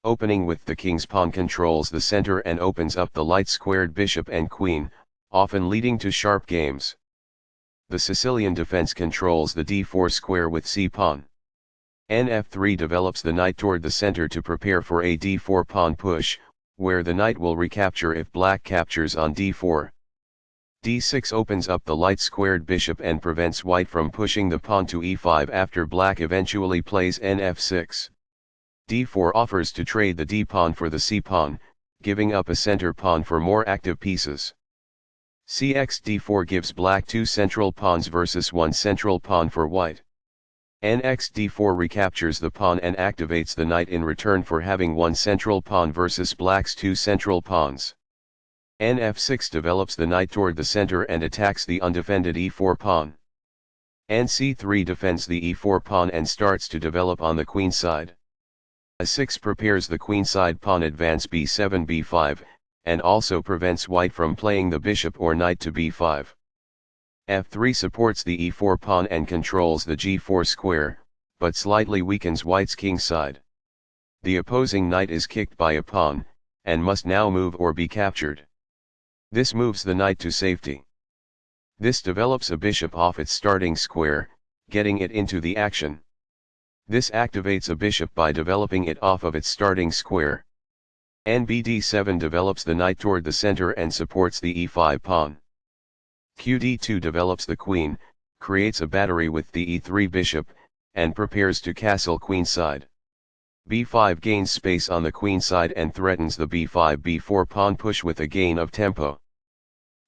Opening with the king's pawn controls the center and opens up the light-squared bishop and queen, often leading to sharp games. The Sicilian defense controls the d4 square with c-pawn. Nf3 develops the knight toward the center to prepare for a d4 pawn push, where the knight will recapture if black captures on d4. d6 opens up the light-squared bishop and prevents white from pushing the pawn to e5 after black eventually plays nf6. d4 offers to trade the d-pawn for the c-pawn, giving up a center pawn for more active pieces. Cx d4 gives black 2 central pawns versus 1 central pawn for white. Nx d4 recaptures the pawn and activates the knight in return for having 1 central pawn versus black's 2 central pawns. Nf6 develops the knight toward the center and attacks the undefended e4 pawn. Nc3 defends the e4 pawn and starts to develop on the queen side. A6 prepares the queenside pawn advance b7 b5, and also prevents white from playing the bishop or knight to b5. f3 supports the e4 pawn and controls the g4 square, but slightly weakens white's kingside. The opposing knight is kicked by a pawn, and must now move or be captured. This moves the knight to safety. This develops a bishop off its starting square, getting it into the action. This activates a bishop by developing it off of its starting square. Nbd7 develops the knight toward the center and supports the e5 pawn. Qd2 develops the queen, creates a battery with the e3 bishop, and prepares to castle queenside. b5 gains space on the queenside and threatens the b5 b4 pawn push with a gain of tempo.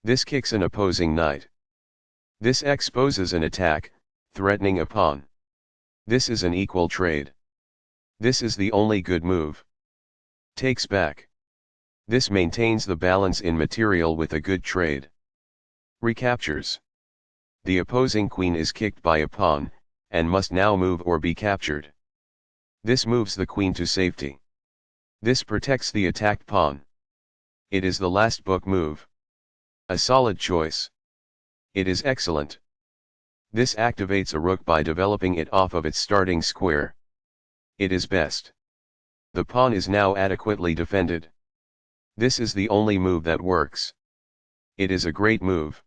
This kicks an opposing knight. This exposes an attack, threatening a pawn. This is an equal trade. This is the only good move. Takes back. This maintains the balance in material with a good trade. Recaptures. The opposing queen is kicked by a pawn, and must now move or be captured. This moves the queen to safety. This protects the attacked pawn. It is the last book move. A solid choice. It is excellent. This activates a rook by developing it off of its starting square. It is best. The pawn is now adequately defended. This is the only move that works. It is a great move.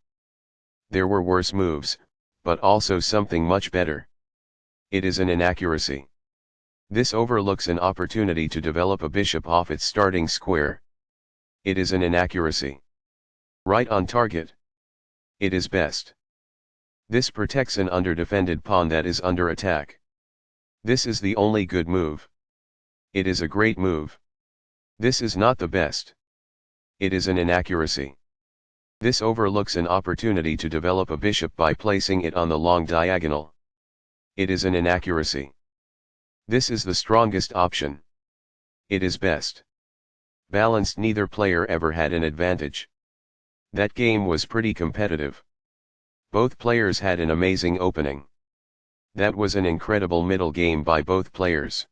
There were worse moves, but also something much better. It is an inaccuracy. This overlooks an opportunity to develop a bishop off its starting square. It is an inaccuracy. Right on target. It is best. This protects an underdefended pawn that is under attack. This is the only good move. It is a great move. This is not the best. It is an inaccuracy. This overlooks an opportunity to develop a bishop by placing it on the long diagonal. It is an inaccuracy. This is the strongest option. It is best. Balanced. Neither player ever had an advantage. That game was pretty competitive. Both players had an amazing opening. That was an incredible middle game by both players.